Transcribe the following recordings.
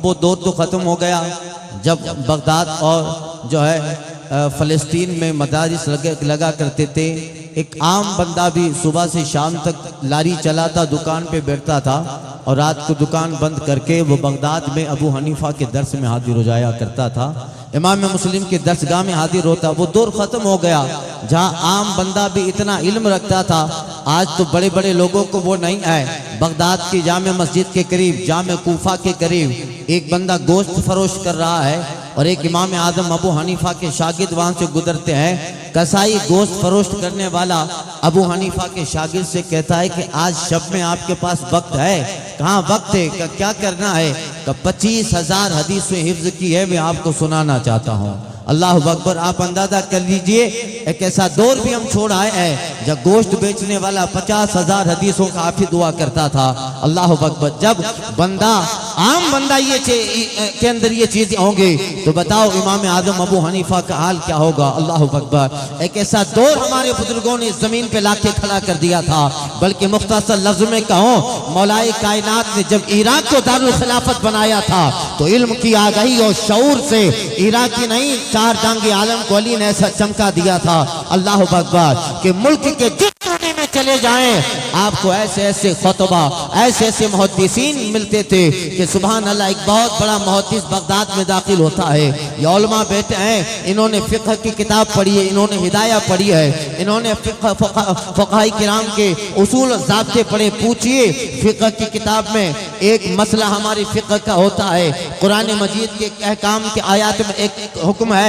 वो दौर तो ख़त्म हो गया जब बगदाद और जो है फ़लस्तीन में मदारिस लगा करते थे। एक आम बंदा भी सुबह से शाम तक लारी चलाता, दुकान पे बैठता था और रात को दुकान बंद करके वो बगदाद में अबू हनीफा के दर्स में हाजिर हो जाया करता था, इमाम मुस्लिम के दर्सगाह में हाजिर होता। वो दौर ख़त्म हो गया जहाँ आम बंदा भी इतना इल्म रखता था। आज तो बड़े बड़े लोगों को वो नहीं है। बगदाद की जामे मस्जिद के करीब, जामे कूफा के करीब एक बंदा गोश्त फरोश कर रहा है और एक इमाम आजम अबू हनीफा के शागिर्द वहाँ से गुजरते हैं। कसाई गोश्त फरोश करने वाला अबू हनीफा के शागिर्द से कहता है कि आज शब में आपके पास वक्त है? कहाँ वक्त है? क्या करना है? 25,000 हदीसें हिफ्ज की है, मैं आपको सुनाना चाहता हूँ। अल्लाह अकबर। आप अंदाजा कर लीजिए एक ऐसा दौर भी हम छोड़ आए हैं जब गोश्त बेचने वाला 50,000 हदीसों का हाफिज हुआ करता था। अल्लाह अकबर। जब बंदा आम बंदा ये के अंदर ये चीजें होंगी तो बताओ इमाम आजम अबू हनीफा का हाल क्या होगा। अल्लाह अकबर। एक ऐसा दौर हमारे बुजुर्गों ने जमीन पे लाके खड़ा कर दिया था। बल्कि मुख्तसर लफ्ज में कहूँ, मौलाए कायनात ने जब इराक को दारुल खिलाफत बनाया था तो इल्म की आगाही और शऊर से इराकी नहीं, चार जांगे आलम को अली ने ऐसा चमका दिया था। अल्लाह अकबर। कि मुल्क के जिस कोने में चले जाएं आपको ऐसे ऐसे खुतबा, ऐसे ऐसे मुहद्दिसीन मिलते थे कि सुभान अल्लाह। एक बहुत बड़ा मुहद्दिस बगदाद में दाखिल होता है। ये उलमा बैठे हैं, इन्होंने फ़िक़्ह की किताब पढ़ी है, इन्होंने हिदाया पढ़ी है, इन्होंने फ़ुक़हा किराम के उसूल ज़ाब्ते पढ़े। पूछिए फ़िक़्ह की किताब में एक मसला हमारी फ़िक़्ह का होता है। कुरान मजीद के अहकाम के आयात में एक हुक्म है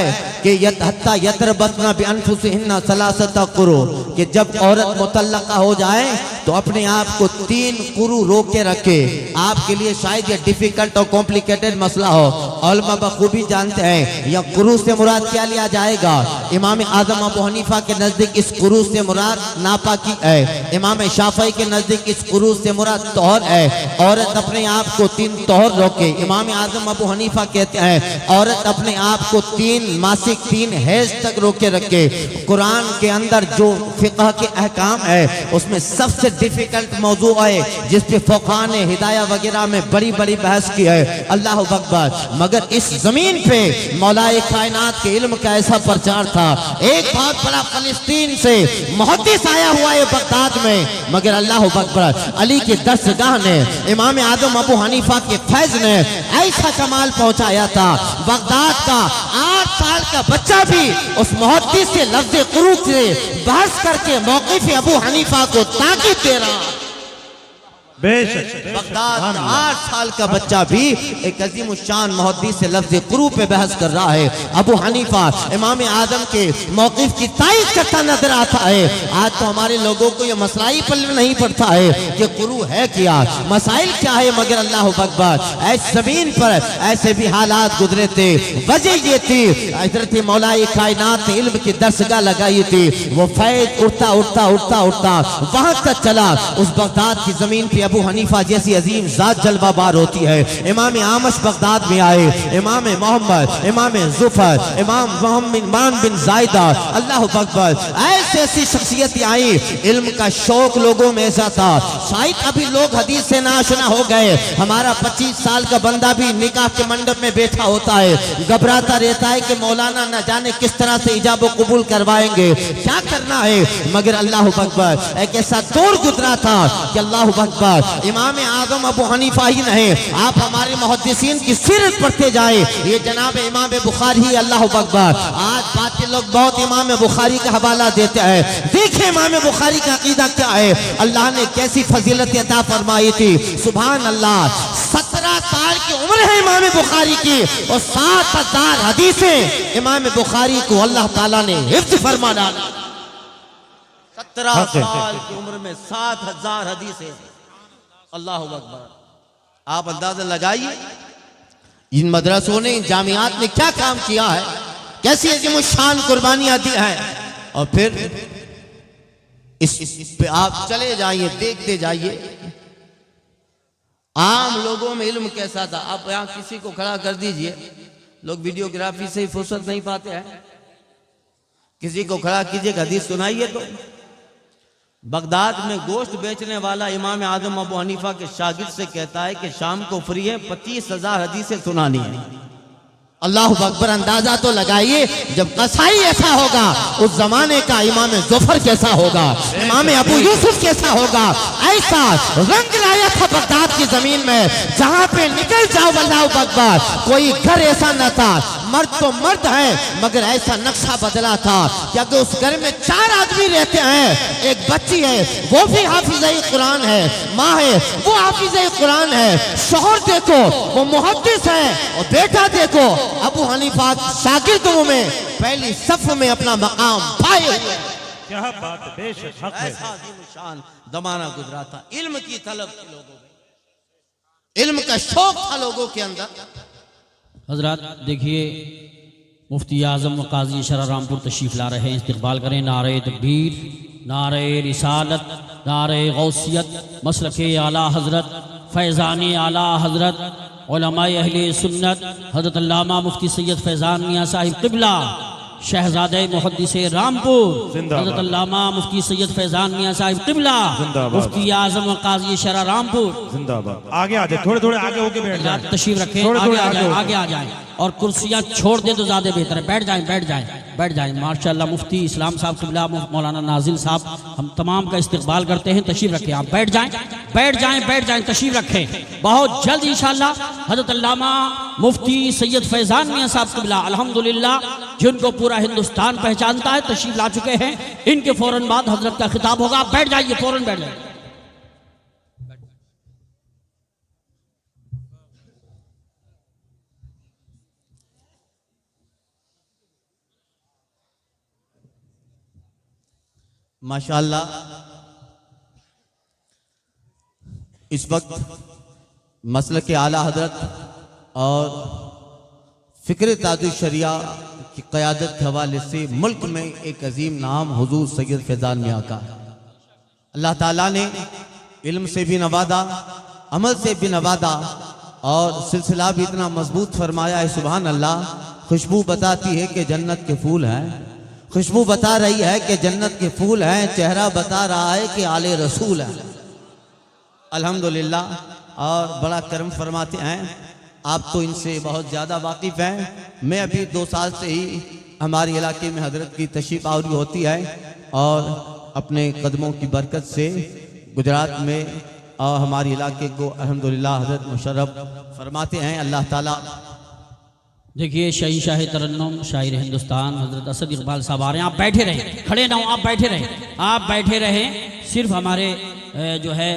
कि हत्ता यतरबसना बिअनफुसिहिन्ना सलासता कुरू, कि जब औरत मुतल्लका हो जाए तो अपने आप को 3 कुरू रोक के रखे। आपके लिए शायद ये डिफिकल्ट और कॉम्प्लिकेटेड मसला हो, उलमा बखूबी जानते हैं या कुरू से मुराद क्या लिया जाएगा। इमाम आजम अबू हनीफा के नजदीक इस कुरू से मुराद नापाकी है। इमाम शाफई के नजदीक इस कुरू से मुराद तोहर है। औरत अपने आप को 3 तोहर रोके। इमाम आजम अबू हनीफा कहते हैं औरत अपने आप को 3 मासिक 3 हैज तक रोके रखे। कुरान के अंदर जो फ़िक़्ह के अहकाम है उसमें सबसे डिफिकल्ट मौजू है जिस पे फ़ुक़हा ने हिदाया वगैरह में बड़ी बड़ी बहस की है। अल्लाह अकबर। मगर इस जमीन पे मौलाए कायनात के इल्म का ऐसा प्रचार था। एक बहुत बड़ा फ़लस्तीन से मुहद्दिस आया हुआ है बगदाद में, मगर अल्लाह अकबर अली के दरसगाह ने, इमाम आजम अबू हनीफा के फैज़ ने ऐसा कमाल पहुंचाया था। बगदाद का 8 साल का बच्चा भी उस मुहद्दिस से लफ्ज़ कुरू से बहस करके मौक़िफ़ अबू हनीफा को ताक़ीद दे रहा। बगदाद 8 साल का बच्चा भी एक अजीम शान मुहद्दिस से लफ्ज़ कुरू पे बहस कर रहा है। अबू हनीफा इमाम आजम के मौक़िफ़ की तायीद करता नजर आता है। आज तो हमारे लोगों को ये मसला ही पल्ले नहीं पड़ता है कि कुरू है क्या, मसाइल क्या है। मगर अल्लाह अकबर ऐस ज़मीन पर ऐसे भी हालात गुजरे थे। वजह ये थी हज़रत मौलाए कायनात ने इल्म की दरसगाह लगाई थी। वो फैज़ उठता उठता उठता उठता वहाँ तक चला। उस बगदाद की ज़मीन पर अबू हनीफा जैसी अजीम जात जलवाबार होती है। इमाम आमश बगदाद में आए, इमाम मोहम्मद, इमाम जुफर, इमाम मोहम्मद बिन जायदा, अल्लाह अकबर, ऐसी ऐसी शख्सियत आई। इल्म का शौक लोगों में ऐसा था, शायद अभी लोग हदीस से नाशना हो गए। हमारा 25 साल का बंदा भी निकाह के मंडप में बैठा होता है, घबराता रहता है कि मौलाना न जाने किस तरह से इजाब कबूल करवाएंगे, क्या करना है। मगर अल्लाह अकबर एक ऐसा दौर गुजरा था कि अल्लाह अकबर इमाम आजम अबू हनीफा ही नहीं, आप हमारे मुहद्दिसीन की सीरत पढ़ते जाए। ये जनाब इमाम बुखारी, अल्लाह अकबर। आज बाकी लोग बहुत इमाम बुखारी का हवाला देते हैं। देखिए इमाम बुखारी का अकीदा क्या है, अल्लाह ने कैसी फजीलत अता फरमाई थी। सुभान अल्लाह। 17 साल की उम्र है इमाम बुखारी की और 7,000 हदीसें इमाम बुखारी को अल्लाह ताला ने हिफ्ज़ फरमा डाला। 17 साल की उम्र में 7,000 हदीसें। अल्लाह अकबर। आप अंदाजा लगाइए इन मदरसों ने, इन जामियात ने क्या काम किया है, कैसी अजीम शान कुर्बानियां दी है। और फिर इस पे आप चले जाइए, देखते जाइए आम लोगों में इल्म कैसा था। आप यहाँ किसी को खड़ा कर दीजिए, लोग वीडियोग्राफी से ही फुर्सत नहीं पाते हैं। किसी को खड़ा कीजिए, हदीस सुनाइए तो बगदाद में गोश्त बेचने वाला इमाम आजम अबू हनीफा के शागिर्द से कहता है कि शाम को फ्री है, 25,000 हदीसें सुनानी है। अल्लाह अकबर, अंदाजा तो लगाइए जब कसाई ऐसा होगा उस जमाने का इमाम जुफर कैसा होगा, इमाम अबू यूसुफ कैसा होगा। ऐसा रंग लाया था बगदाद की जमीन में, जहां पे निकल जाओ अल्लाह अकबर, कोई घर ऐसा न था। मर्द तो मर्द है मगर ऐसा नक्शा बदला था कि अगर उस घर में 4 आदमी रहते हैं, एक बच्ची है वो भी हाफिज़ कुरान है, माँ है वो हाफिज़ कुरान है, शौहर देखो वो मुहद्दिस है, और बेटा देखो अबू हनीफा शागिर्दों में पहली सफ में अपना मकाम पाए हुए। क्या बात है, बेशक हक है। ऐसा शान जमाना गुजरा था, इल्म की तलब थी लोगों में, इल्म का शौक था लोगों के अंदर। हजरात देखिए, मुफ्ती आज़म व काजी शरा रामपुर तशरीफ़ ला रहे हैं, इस्तकबाल करें। नारे तकबीर, नारे रिसालत, नारे गौसियत, मसलके आला हज़रत, फैज़ान आला हज़रत, उलमाए अहले सुन्नत हज़रत अल्लामा मुफ्ती सैयद फैज़ान मियाँ साहिब क़िबला शहज़ादे मुहद्दिस रामपुर, हज़रत अल्लामा मुफ्ती सैयद फैज़ान मियाँ साहिब क़िबला, मुफ्ती आज़म व काज़ी शरा रामपुर जिंदाबाद। आगे आ जाए, थोड़े थोड़े आगे होके बैठ जाए, तशरीफ रखें, थोड़े आगे थोड़े आ जाए, होके। आगे आ जाए, और कुर्सियाँ छोड़ दें तो ज़्यादा बेहतर है। बैठ जाएं, बैठ जाएं, बैठ जाएं। माशाअल्लाह मुफ्ती इस्लाम साहब क़िबला मौलाना नाजिल साहब, हम तमाम का इस्तकबाल करते हैं। तशरीफ रखें, आप बैठ जाएं, बैठ जाएं, बैठ जाएं, तशरीफ रखें। बहुत जल्द इंशाअल्लाह हज़रत अल्लामा मुफ्ती सैयद फैज़ान मियाँ साहब क़िबला अल्हम्दुलिल्लाह, जिनको पूरा हिंदुस्तान पहचानता है, तशरीफ ला चुके हैं। इनके फ़ौरन बाद हज़रत का खिताब होगा। आप बैठ जाइए, फ़ौरन बैठ जाइए। माशाअल्लाह इस वक्त मसलक आला हजरत और फ़िक्र ताजुल शरिया की क़यादत के हवाले से मुल्क में एक अजीम नाम हुजूर सैयद फैज़ान मियाँ का है। अल्लाह ताला ने इल्म से भी नवादा, अमल से भी नवादा, और सिलसिला भी इतना मजबूत फरमाया है। सुभान अल्लाह। खुशबू बताती है कि जन्नत के फूल हैं, खुशबू बता रही है कि जन्नत के फूल हैं, चेहरा बता रहा है कि आले रसूल हैं। अल्हम्दुलिल्लाह। और बड़ा करम फरमाते हैं। आप तो इनसे बहुत ज़्यादा वाकिफ़ हैं। मैं अभी 2 साल से ही हमारे इलाके में हजरत की तशरीफ़ आवरी होती है, और अपने कदमों की बरकत से गुजरात में और हमारे इलाके को अल्हम्दुलिल्लाह हजरत मुशर्रफ फरमाते हैं। अल्लाह ताला। देखिए, शही शाह तरन्नुम शायर हिंदुस्तान हज़रत असद इकबाल साहब आ रहे हैं। आप बैठे रहें, खड़े ना हो, आप बैठे रहें, आप बैठे रहें। सिर्फ हमारे जो है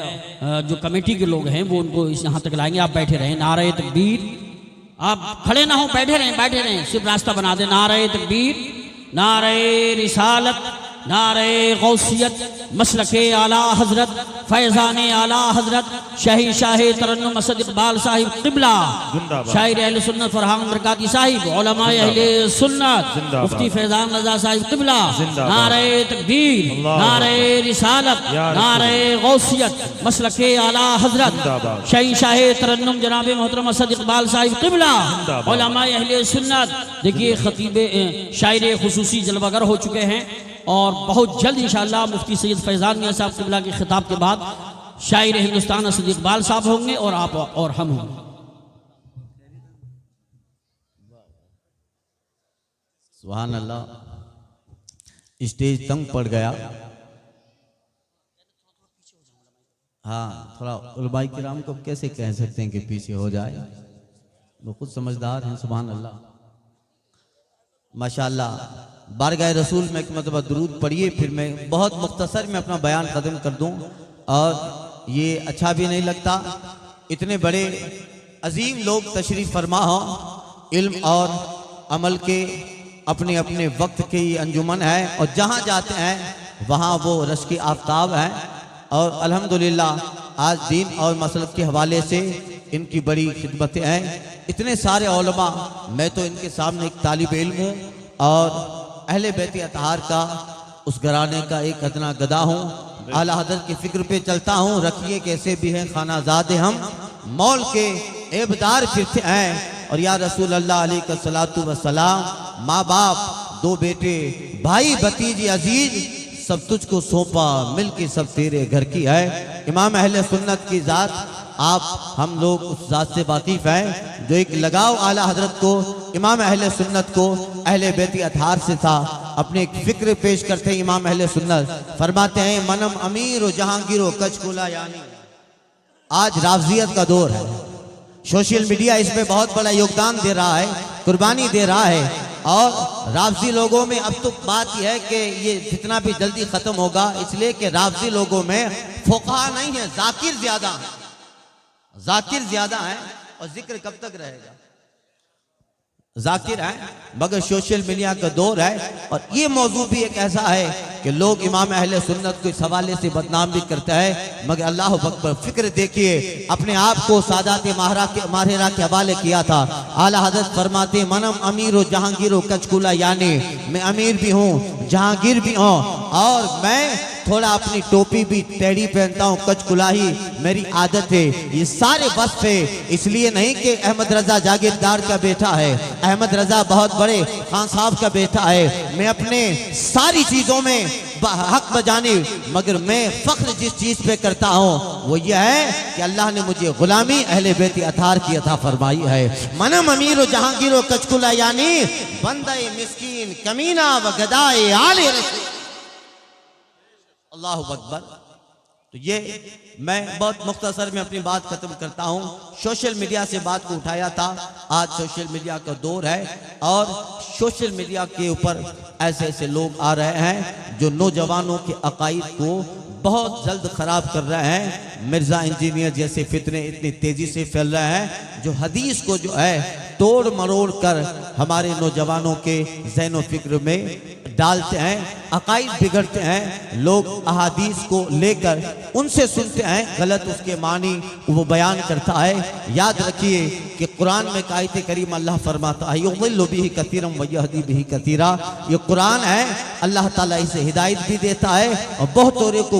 जो कमेटी के लोग हैं वो उनको इस यहाँ तक लाएंगे। आप बैठे रहें। नारे तकबीर, आप खड़े ना हो, बैठे रहें, बैठे रहें, सिर्फ रास्ता बना दें। नारे तकबीर, नारे रिसालत, नारे गौसियत, मसलके आला हज़रत, फैज़ान आला हज़रत, शही शाह तरन्नुम असद इकबाल साहिब क़िबला, शायर अहले सुन्नत फरहान बरकाती साहिब, उलमाए अहले सुन्नत मुफ्ती फैज़ान रज़ा साहिब क़िबला। नारे तकबीर, नारे रिसालत, नारे गौसियत, मसलके आला हज़रत, शही शाह तरन्नुम जनाब मोहतरम असद इकबाल साहिब क़िबला, उलमाए अहले सुन्नत। देखिए, खतीब शायर खुसूसी जलवागर हो चुके हैं, और बहुत जल्द इंशाअल्लाह मुफ्ती सैयद फैज़ान मियाँ साहब क़िबला के खिताब के बाद शायर हिंदुस्तान असद इकबाल साहब होंगे, और आप और हम होंगे। सुभान अल्लाह। स्टेज तंग पड़ गया। हाँ, थोड़ा उलमाए किराम को कैसे कह सकते हैं कि पीछे हो जाए, वो खुद समझदार हैं। सुभान अल्लाह, माशाअल्लाह। बारगाह रसूल में एक मरतबा दुरूद पढ़िए, फिर मैं बहुत मुख्तसर में अपना बयान ख़त्म कर दूं। और ये अच्छा भी नहीं लगता, इतने बड़े अजीम लोग तशरीफ़ फरमा हों, इल्म और अमल के अपने अपने वक्त के ये अंजुमन है, और जहाँ जाते हैं वहाँ वो रश की आफ्ताब हैं। और अल्हम्दुलिल्लाह आज दीन और मसलब के हवाले से इनकी बड़ी खिदमतें हैं। इतने सारे उलमा, मैं तो इनके सामने एक तालिब इल्म हूँ, और अहले बैत अतहार का उस घराने का एक अदना गदा हूँ। आला हज़रत की फिक्र पे चलता हूँ। रखिए कैसे भी हैं खानाजादे हम, मौल के एबदार फिरते हैं। और या रसूल अल्लाह अलैहिस्सलातु वस्सलाम, माँ बाप, 2 बेटे, भाई भतीजे अजीज, सब तुझको सौंपा, मिल्की सब तेरे घर की है। इमाम अहले सुन्नत की ज़ात, आप हम लोग उस ज़ात से वाकिफ हैं जो एक लगाव आला हजरत को, इमाम अहले सुन्नत को अहले बैती अतहार से था। अपने एक फिक्र पेश करते हैं इमाम अहले सुन्नत, फरमाते हैं मनम अमीर व जहांगीर व कचकुला। यानी आज रावजियत का दौर है, सोशल मीडिया इसमें बहुत बड़ा योगदान दे रहा है, कुर्बानी दे रहा है। और रावजी लोगों में अब तो बात यह है कि ये जितना भी जल्दी खत्म होगा, इसलिए कि रावजी लोगों में फुक़हा नहीं है, जाकिर ज्यादा है, जाकिर ज्यादा है। और जिक्र कब तक रहेगा? जाकिर है, मगर सोशल मीडिया का दौर है। और ये मौजू भी एक ऐसा है कि लोग इमाम अहले सुन्नत को इस हवाले से बदनाम भी करते हैं, मगर अल्लाह अकबर, फिक्र देखिए, अपने आप को सादात माहिरा के हवाले किया था। आला हज़रत फरमाते मनम अमीर व जहांगीर व कचकुला, यानी मैं अमीर भी हूँ, जहांगीर भी हूँ, और मैं थोड़ा अपनी टोपी भी टेढ़ी पहनता हूँ, कचकुलाही मेरी आदत है। ये सारे वस्फ है, इसलिए नहीं कि अहमद रजा जागीरदार का बेटा है, अहमद रजा बहुत बड़े खान साहब का बेटा है। मैं अपने सारी चीजों में हक बजानी, मगर मैं फख्र जिस चीज पे करता हूँ वो ये है कि अल्लाह ने मुझे गुलामी अहले बैत अतहार की अता फरमाई है। मनम अमीर जहांगीर व कचकुला, यानी बंदे मिस्कीन कमीना व गदाए आले रसूल। अल्लाह अकबर। तो ये मैं बहुत मुख्तसर में अपनी बात खत्म करता हूँ। सोशल मीडिया से बात को उठाया था, आज सोशल मीडिया का दौर है और सोशल मीडिया के ऊपर ऐसे ऐसे लोग आ रहे हैं जो नौजवानों के अकाईद को बहुत जल्द खराब कर रहे हैं। मिर्जा इंजीनियर जैसे फितने इतनी तेजी से फैल रहे हैं जो हदीस को जो है तोड़ मरोड़ कर हमारे नौजवानों के ज़हन फिक्र में डालते हैं, अकाईद बिगड़ते हैं। लोग अहादीस को लेकर उनसे सुनते हैं गलत उसके मानी वो बयान करता है। याद रखिए कि कुरान में आयत करीम अल्लाह फरमाता है युज़िल्लु बिही कसीरन व यहदी बिही कसीरा। ये कुरान है, अल्लाह ताला इसे हिदायत भी देता है और बहुत औरों को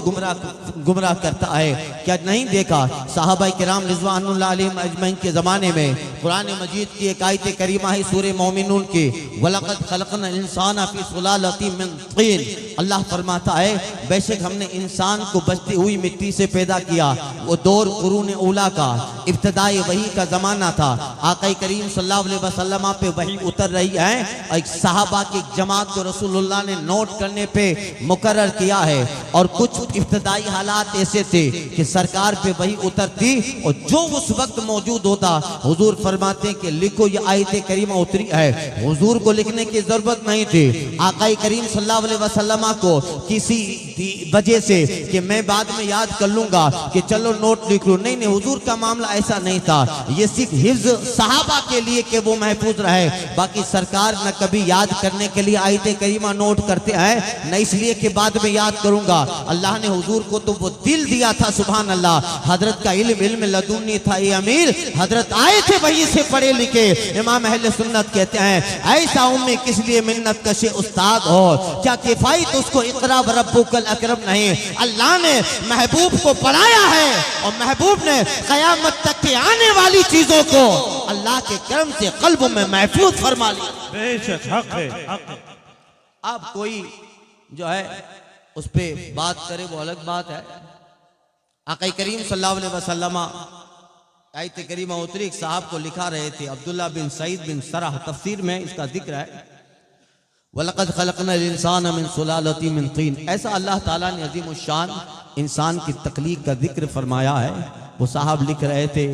गुमराह करता है। क्या नहीं देखा साहबा किराम रिज़वानुल्लाह अलैहिम अजमईन के ज़माने में कुरान मजीद की एक आयत करीमा है सूरह मोमिनून की, वलक़द खलक़नल इंसाना फ़ी सुलालतिन मिन तीन। अल्लाह फरमाता है बेशक हमने इंसान को बचती हुई मिट्टी से पैदा किया। वो दौर कुरून ऊला का, इब्तिदाई वही का ज़माना था। आका करीम सल्लल्लाहु अलैहि वसल्लम पे वही उतर रही है। एक सहाबा की जमात को रसूलुल्लाह ने नोट करने पे मुकर्रर किया है और कुछ इब्तिदाई हालात ऐसे थे कि सरकार पे वही उतरती और जो उस वक्त मौजूद होता हुजूर फरमाते कि लिखो ये आयत करीमा उतरी है। हुजूर को लिखने की जरूरत नहीं थी। आका करीम सल्लल्लाहु अलैहि वसल्लम को किसी वजह से कि मैं बाद में याद कर लूंगा कि चलो नोट लिख लो, नहीं, हुजूर का मामला ऐसा नहीं था। ये सिर्फ हिफ्ज सहाबा के लिए कि वो महफूज रहे, बाकी सरकार न कभी याद करने के लिए आयत करीमा नोट करते हैं, न इसलिए कि बाद में याद करूंगा। अल्लाह ने हुजूर को तो वो दिल दिया था, सुभान अल्लाह। हजरत का इल्म लदुन्नी था। ये अमीर हजरत आए थे वही से पढ़े लिखे। इमाम अहले सुन्नत कहते हैं ऐसा उम्मी किस लिए मिन्नत कशे उस्ताद हो, क्या किफायत उसको इकरा व रब्बुकल अकरम नहीं। अल्लाह ने महबूब को पढ़ाया है और महबूब ने क़यामत तक के आने वाली चीजों को अल्लाह के करम से कल्ब में महफूज फरमा लिया। बेशक हक है, हक है। अब कोई जो है उस पे बात करे वो अलग बात है। आका करीम सल्लल्लाहु अलैहि वसल्लम आयत करीमा उतरी, एक साहब को लिखा रहे थे, अब्दुल्ला बिन सईद बिन सरह, तफसीर में इसका जिक्र है वलक़द खलक़नल इंसाना मिन सुलालतिन मिन तीन। ऐसा अल्लाह ताला ने अज़ीम शान इंसान की तख्लीक का जिक्र फरमाया है। वो साहब लिख रहे थे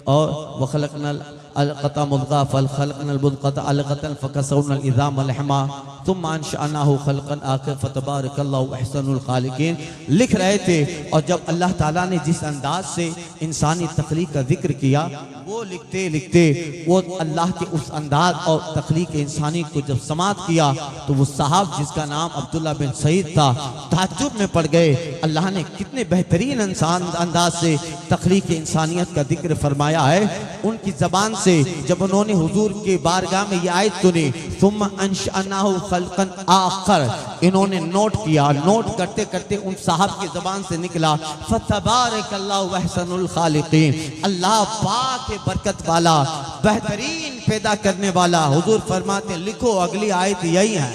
और वह खलक़नल अलक़ता मुद्ग़ा फल खलक़नल मुद्ग़ता अलक़तन फ़कसौनल इज़ाम लहमा तुम्मा अंशअनाहु खल्क़न आख़र फ़तबारकल्लाहु अहसनुल ख़ालिक़ीन। लिख रहे थे और जब अल्लाह ताला ने जिस अंदाज से इंसानी तख्लीक का जिक्र किया वो लिखते लिखते वो अल्लाह के उस अंदाज और तख्लीक इंसानी को जब समाप्त किया तो वो साहब जिसका नाम अब्दुल्ला बिन सईद था ताज्जुब में पड़ गए। अल्लाह ने कितने बेहतरीन अंदाज से तख्लीक इंसानियत का जिक्र फरमाया है। उनकी ज़बान से जब उन्होंने हुजूर के बारगाह में ये आयत सुनी सुम्मा अंशअनाहु खल्क़न आख़र, इन्होंने नोट किया। नोट करते करते उन साहब की ज़बान से निकला फ़तबारकल्लाहु अहसनुल ख़ालिक़ीन। अल्लाह पाक बरकत वाला, बेहतरीन पैदा करने वाला। हुजूर फरमाते लिखो अगली आयत यही है,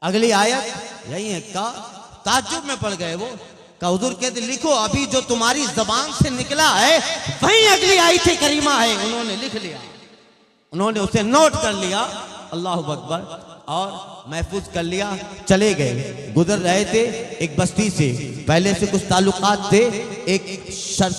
अगली आयत यही है का ताज्जुब में पड़ गए वो का हुजूर कहते लिखो अभी जो तुम्हारी जबान से निकला है वही अगली आयत करीमा है। उन्होंने लिख लिया, उन्होंने उसे नोट कर लिया, अल्लाह अकबर, और महफूज कर लिया। चले गए, गुजर रहे थे एक बस्ती से, पहले से कुछ ताल्लुकात थे, एक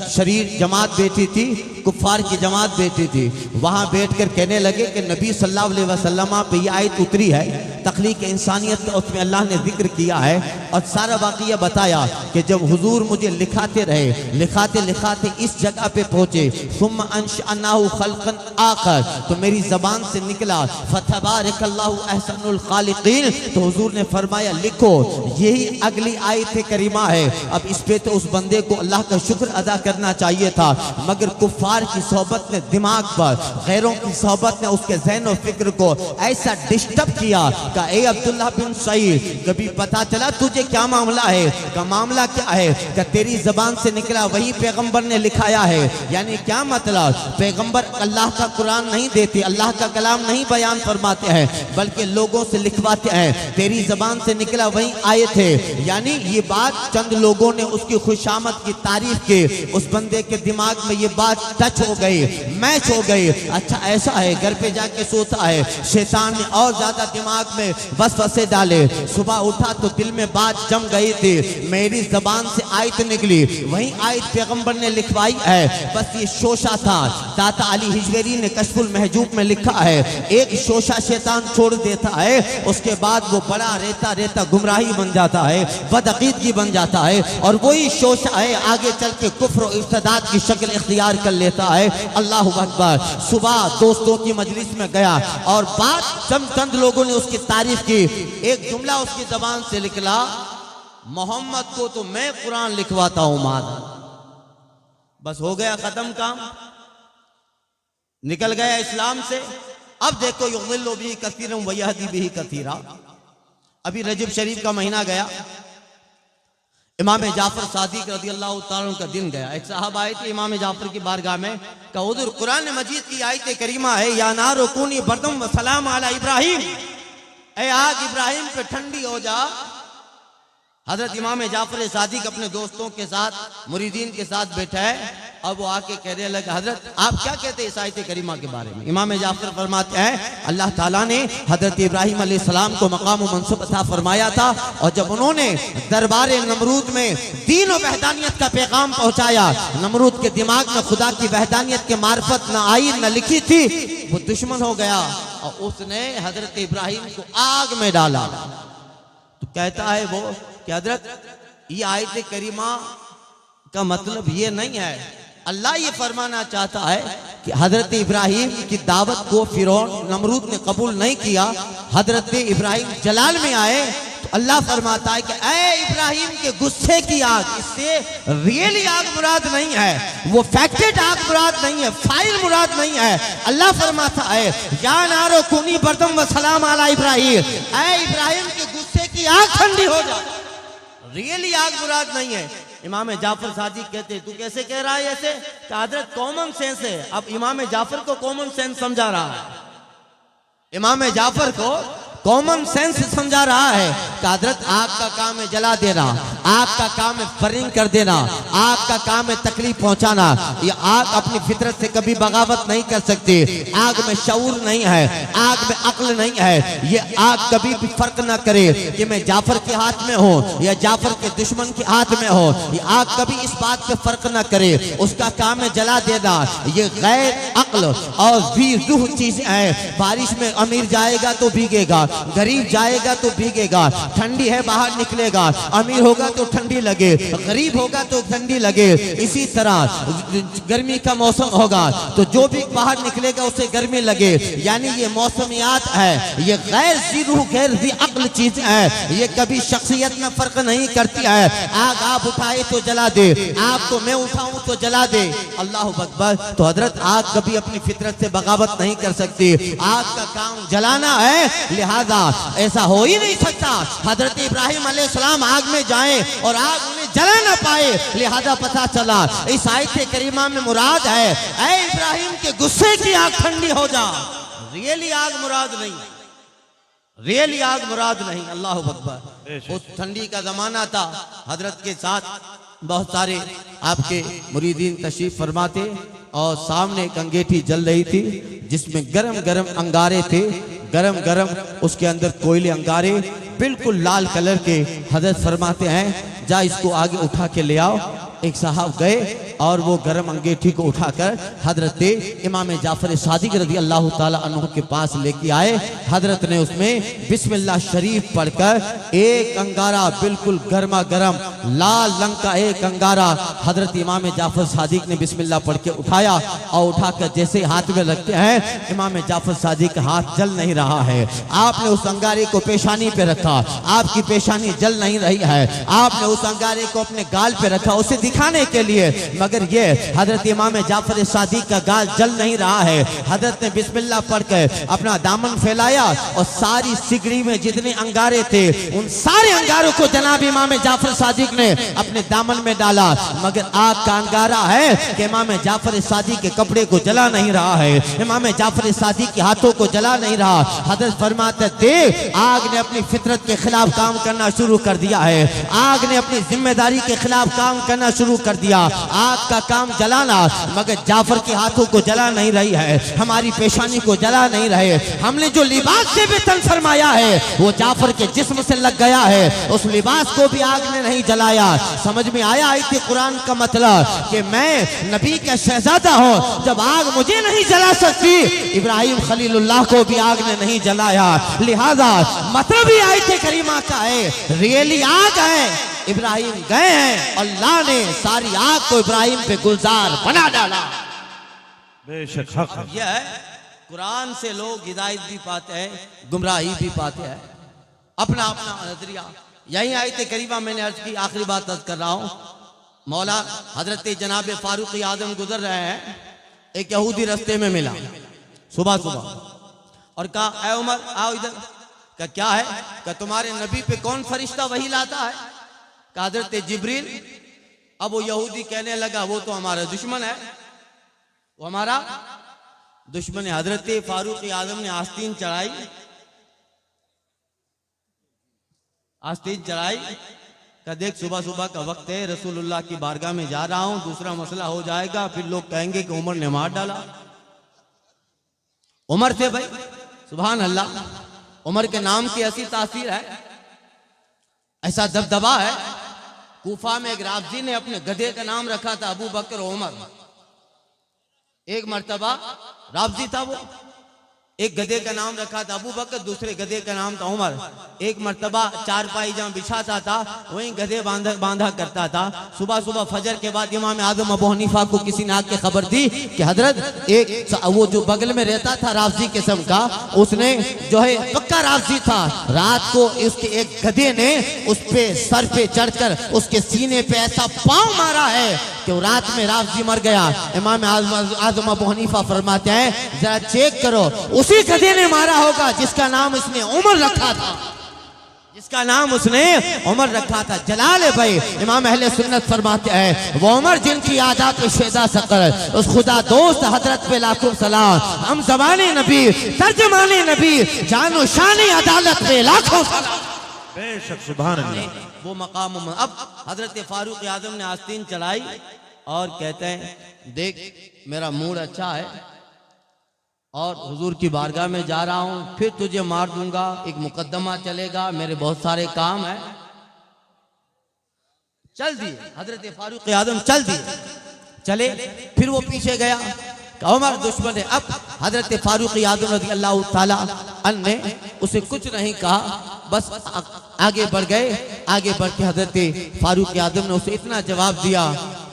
शरीर जमात बैठी थी, कुफार की जमात बैठी थी, वहां बैठकर कहने लगे कि नबी सल्लल्लाहु अलैहि वसल्लम पे ये आयत उतरी है, तख्लीक इंसानियत का उसमें अल्लाह ने जिक्र किया है, और सारा वाक़िया बताया कि जब हुजूर मुझे लिखाते रहे, लिखाते लिखाते इस जगह पे पहुंचे, सुम्मा अंशअनाहु खल्क़न आखर, तो मेरी जबान से निकला फतबारकल्लाहु अहसनुल खालिकीन, तो हुजूर ने फरमाया लिखो यही अगली आयत करीमा है। अब इस पे तो उस बंदे को अल्लाह का शुक्र अदा करना चाहिए था, मगर कुफार की सोहबत ने दिमाग पर, गैरों की सोहबत ने उसके ज़हन और फिक्र को ऐसा डिस्टर्ब किया कि ए अब्दुल्लाह बिन सईद, कभी पता चला तुझे क्या मामला है? का मामला क्या है? कि तेरी जबान से निकला वही पैगंबर ने लिखाया है। यानी क्या मतलब? पैगंबर अल्लाह का कुरान नहीं देते, अल्लाह का कलाम नहीं बयान फरमाते हैं, बल्कि लोगों से लिखवाते हैं। तेरी जबान से निकला वही आयत है। यानी ये बात चंद लोगों ने उसकी खुशामद की तारीफ की, उस बंदे के दिमाग में ये बात टच हो गई, मैच हो गई। अच्छा ऐसा है, घर पे जाके सोता है, शैतान ने और ज्यादा दिमाग में वसवसे डाले। सुबह उठा तो दिल में बात जम गई थी, मेरी जबान से आयत निकली, वही आयत पैगंबर ने लिखवाई है। बस ये शोशा था। दाता अली हिजवेरी ने कश्फुल महजूब में लिखा है, एक शोशा शैतान छोड़ देता है, उसके बाद वो बड़ा रहता रहता गुमराही बन जाता है, बदअकीदगी बन जाता है, और वही शोशा है आगे चल के कुफ्र और इर्तिदाद की शक्ल इख्तियार कर लेता है। अल्लाह अकबर। सुबह दोस्तों की मजलिस में गया और बात चंद लोगों ने उसकी तारीफ की, एक जुमला उसकी जबान से निकला, मोहम्मद को तो मैं कुरान लिखवाता हूं माद। बस हो गया खत्म काम, निकल गया इस्लाम से। अब देखो युज़िल्लु बिही कसीरन व यहदी बिही कसीरा। अभी रजब शरीफ का महीना गया, इमाम जाफर सादिक रज़ियल्लाहु ताला अन्हु का दिन गया। एक साहब आए थे इमाम जाफर की बारगाह में, कहा हुज़ूर कुरान मजीद की आयत करीमा है, या नारो कूनी बरदम व सलाम अला इब्राहिम, ऐ आग इब्राहिम पे ठंडी हो जा। हजरत इमाम जाफर सादिक अपने दोस्तों के साथ, मुरीदीन के साथ बैठा है, अब वो आके कहने लगा, हजरत आप क्या कहते हैं इस आयत करीमा के बारे में? इमाम जाफर फरमाते हैं, अल्लाह ताला ने हजरत इब्राहिम अलैहिस्सलाम को मकाम व मनसब अता फरमाया था, और जब उन्होंने दरबार नमरूद में दीन और वहदानियत का पैगाम पहुंचाया, नमरूद के दिमाग में खुदा की वहदानियत के मार्फत न आई न लिखी थी, वो दुश्मन हो गया और उसने हजरत इब्राहिम को आग में डाला। तो कहता है वो कि हजरत ये आयत करीमा का मतलब ये नहीं है, अल्लाह ये फरमाना चाहता है कि हजरत इब्राहिम की दावत को फिरौन नमरूद ने कबूल नहीं किया, हजरत इब्राहिम जलाल में आए, तो अल्लाह फरमाता है कि ऐ इब्राहिम के गुस्से की आग, इससे रियली आग मुराद नहीं है, वो फैक्टेड आग मुराद नहीं है, फाइल मुराद नहीं है। अल्लाह फरमाता है, या नारो कूनी बरदम व सलाम अला इब्राहिम, ऐ इब्राहिम के गुस्से की आग ठंडी हो जा, रियली आग मुराद नहीं है। इमाम जाफर सादिक कहते, तू कैसे कह रहा है ऐसे? हजरत कॉमन सेंस है। अब इमाम जाफर को कॉमन सेंस समझा रहा है, इमाम जाफर को कॉमन सेंस समझा रहा है कि हजरत आग का काम है जला देना, आग का काम है बर्निंग कर देना, आग का काम है तकलीफ पहुंचाना। ये आग अपनी फितरत से कभी बगावत नहीं कर सकती, आग में शऊर नहीं है, आग में अक्ल नहीं है। ये आग कभी भी फर्क ना करे कि मैं जाफर के हाथ में हूँ या जाफर के दुश्मन के हाथ में हो, ये आग कभी इस बात पे फर्क ना करे, उसका काम है जला देना। ये गैर अक्ल और बेरूह चीजें हैं। बारिश में अमीर जाएगा तो भीगेगा, गरीब जाएगा तो भीगेगा, ठंडी है बाहर निकलेगा, अमीर होगा तो ठंडी लगे, गरीब होगा तो ठंडी लगे। इसी तरह गर्मी का मौसम होगा तो जो भी बाहर निकलेगा उसे गर्मी लगे। यानी ये मौसमियात है, ये गैर ज़िरूह गैर ज़ी अक्ल चीज है, ये कभी शख्सियत में फर्क नहीं करती है। आग आप उठाए तो जला दे, आग तो मैं उठाऊं तो जला दे। अल्लाह अकबर। तो हजरत आग कभी अपनी फितरत से बगावत नहीं कर सकती, आग का काम जलाना है, लिहाजा ऐसा हो ही नहीं सकता हजरत इब्राहिम अलैहिस्सलाम आग में जाएं और आग उन्हें जला ना पाए। लिहाजा पता चला इस आयत करीमा में मुराद है, ऐ इब्राहिम के गुस्से की आग ठंडी हो जा, रियली आग मुराद नहीं, रियली आग मुराद नहीं। अल्लाह अकबर। उस ठंडी का जमाना था। हजरत के साथ बहुत सारे आपके मुरीदीन तशरीफ फरमाते और सामने एक अंगीठी जल रही थी जिसमें गरम गरम अंगारे थे, गरम गरम उसके अंदर कोयले अंगारे बिल्कुल लाल कलर के। हजरत फरमाते हैं जा इसको आगे उठा के ले आओ। एक साहब गए और वो गरम अंगीठी को उठाकर हजरत इमाम जाफर सादिक रज़ी अल्लाह ताला अन्हु के पास लेके आए। हजरत ने उसमें बिस्मिल्लाह शरीफ पढ़कर एक अंगारा बिल्कुल गर्मा गर्म लाल रंग का एक अंगारा हजरत इमाम जाफर सादिक ने बिस्मिल्लाह पढ़ के उठाया और उठाकर जैसे हाथ में रखते हैं इमाम जाफर सादिक का हाथ जल नहीं रहा है। आपने उस अंगारे को पेशानी पे रखा, आपकी पेशानी जल नहीं रही है। आपने उस अंगारे को अपने गाल पे रखा उसे दिखाने के लिए, मगर ये हजरत इमाम जाफर सादिक का गाल जल नहीं रहा है। हजरत ने बिस्मिल्लाह पढ़कर अपना दामन फैलाया और सारी सिगड़ी में जितने अंगारे थे उन सारे अंगारों को जनाब इमाम जाफर सादिक ने अपने दामन में डाला, मगर आग का अंगारा है कि इमाम जाफर सादिक के कपड़े को जला नहीं रहा है, इमाम जाफर सादिक के हाथों को जला नहीं रहा। हजरत फरमाते थे आग ने अपनी फितरत के खिलाफ काम करना शुरू कर दिया है, आग ने अपनी जिम्मेदारी के खिलाफ काम करना शुरू कर दिया। आग का काम जलाना, मगर जाफर के हाथों को जला नहीं रही है, हमारी पेशानी को जला नहीं रहे। हमने जो लिबास से भी तन फरमाया है वो जाफर के जिस्म से लग गया है, उस लिबास को भी आग ने नहीं जलाया। समझ में आया आयत कुरान का मतलब कि मैं नबी का शहजादा हूं, जब आग मुझे नहीं जला सकती इब्राहिम खलीलुल्लाह को भी आग ने नहीं जलाया। लिहाजा मतलब ही आयत करीमा का है, रियली आग है, इब्राहिम गए हैं, अल्लाह ने सारी आग को इब्राहिम पे गुलजार बना डाला। बेशक हक है। यह है कुरान से लोग हिदायत भी पाते हैं, गुमराही भी पाते हैं, अपना अपना नजरिया। यही आयत करीमा मैंने अर्ज की, आखिरी बात अर्ज कर रहा हूं। मौला हजरत जनाब फारूक आजम गुजर रहे हैं, एक यहूदी रास्ते में मिला सुबह सुबह और कहा ऐ उमर आओ इधर। का क्या है? का तुम्हारे नबी पे कौन फरिश्ता वही लाता है? का हजरत जिब्रील। अब वो यहूदी कहने लगा वो तो हमारा दुश्मन है, वो हमारा दुश्मन है। हजरत फारूक आजम ने आस्तीन चढ़ाई, आस्तीन चढ़ाई का देख सुबह सुबह का वक्त है, रसूलुल्लाह की बारगाह में जा रहा हूं, दूसरा मसला हो जाएगा, फिर लोग कहेंगे कि उमर ने मार डाला। उमर थे भाई, सुभान अल्लाह, उमर के नाम की ऐसी तासीर है, ऐसा दबदबा है। कूफा में एक राफजी ने अपने गधे का नाम रखा था अबू बकर उमर। एक मर्तबा राफजी था, वो एक गधे का नाम रखा था अबू बकर, दूसरे गधे का नाम था उमर। एक मर्तबा चारपाई जहां बिछाता था वहीं गधे बांधा करता था। सुबह सुबह फजर के बाद इमाम आजम अबू हनीफा को किसी ने आके खबर दी कि हजरत एक वो जो बगल में रहता था राफजी किस्म का, उसने जो है पक्का राफजी था, रात को उसके एक गधे ने उस पे सर पे चढ़कर उसके सीने पे ऐसा पांव मारा है कि वो रात में राफजी मर गया। इमाम आजम अबू हनीफा फरमाते हैं जरा चेक करो, उसी गधे ने मारा होगा जिसका नाम उसने उमर रखा था, जिसका नाम उसने उमर रखा था। जलाल भाई इमाम अहले सुन्नत फरमाते हैं वो उमर जिनकी आदात पे शेदा सकर, उस खुदा दोस्त हजरत पे लाखों सलाम, हम जबाने नबी तर्जमाने नबी जानो शान अदालत पे लाखों सलाम। बेशक सुभान अल्लाह। वो मकाम। अब हजरत फारूक आजम ने आस्तीन चढ़ाई और कहते हैं देख मेरा मूड अच्छा है और हुजूर की बारगाह में जा रहा हूं, फिर तुझे मार दूंगा, एक मुकद्दमा चलेगा, मेरे बहुत सारे काम है। चल दिए हजरत फारूक आजम, चल दिए, चले। फिर वो पीछे गया, उमर दुश्मन है। अब हजरत फारूक आजम रज़ी अल्लाह ताला अन्हु ने उसे कुछ नहीं कहा, बस आगे बढ़ गए। आगे बढ़ के हजरत फारूक आजम ने उसे इतना जवाब दिया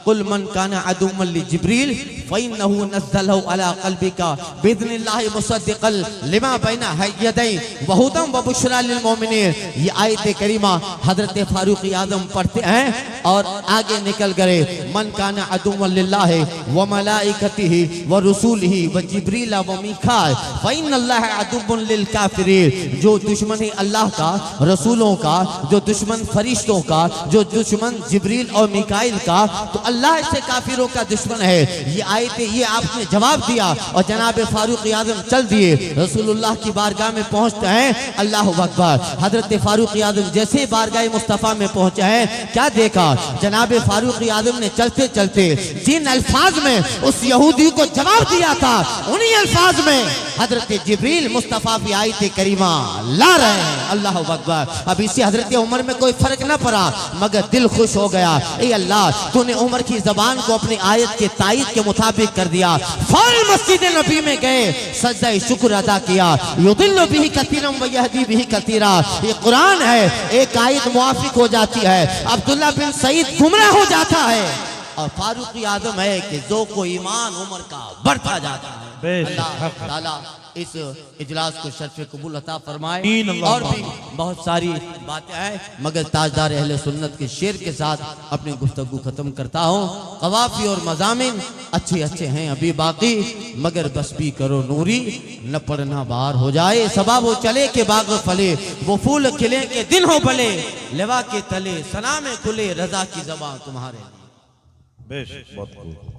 कुल मन काना अदुम्मन लिजिब्रील फइन्नहु नज़्ज़लहु अला क़ल्बिका बिइज़्निल्लाहि मुसद्दिक़ल लिमा बैना यदैहि व हुदम व बुशरा लिल मोमिनीन। ये आयत करीमा हजरत फारूक आजम पढ़ते हैं और आगे निकल गए। मन काना अदुम्मन लिल्लाहि व मलाइकतिहि व रुसूलिहि व जिब्रील व मीकाईल फइन्नल्लाह अदुव्वुन लिल काफिरीन। जो दुश्मन है अल्लाह का, रसूलों का, जो दुश्मन फरिश्तों का, जो दुश्मन जिब्रील और मीकाईल का, तो अल्लाह से काफिरों का दुश्मन है। ये आए थे ये आपने जवाब दिया और जनाब फारूक आजम चल दिए, रसूलुल्लाह की बारगाह में पहुंचते हैं। अल्लाह अकबर। हजरत फारूक आजम जैसे बारगाह मुस्तफ़ा में पहुंचे हैं, क्या देखा? जनाब फारूक आजम ने चलते चलते जिन अल्फाज में उस यहूदी को जवाब दिया था, उन्हीं अल्फाज में हजरत जिब्रील मुस्तफ़ा भी आई थे करीमा ला रहे हैं। अल्लाह अकबर। अब इसी हजरत उमर में कोई फर्क ना पड़ा, मगर दिल खुश हो गया। ए अल्लाह, तूने उमर की जबान को अपनी आयत के तायद के मुताबिक कर दिया। फौरन मस्जिद नबी में गए, सजदा शुक्र अदा किया। युदिल्लु बिही कसीरन व यहदी बिही कसीरा। ये कुरान है, एक आयत मुआफिक हो जाती है, अब्दुल्ला बिन सईद गुमराह हो जाता है, और फारूक आजम है कि जो को ईमान उमर का बढ़ता जाता है। अल्लाह ताला इस इजलास को शर्फ कबूल अता फरमाए। और भी बहुत सारी बातें हैं, मगर ताजदार अहले सुन्नत के शेर के साथ अपनी गुफ्तगू खत्म करता हूँ। कवाफी और मज़ामिन अच्छे अच्छे हैं अभी बाकी, मगर बस भी करो नूरी, न पढ़ना बाहर हो जाए। सबा वो चले के बाग फले, वो फूल खिले के दिन हो भले, लेवा के तले सना में खुले रजा की ज़बां तुम्हारे। बेशक बहुत खूब।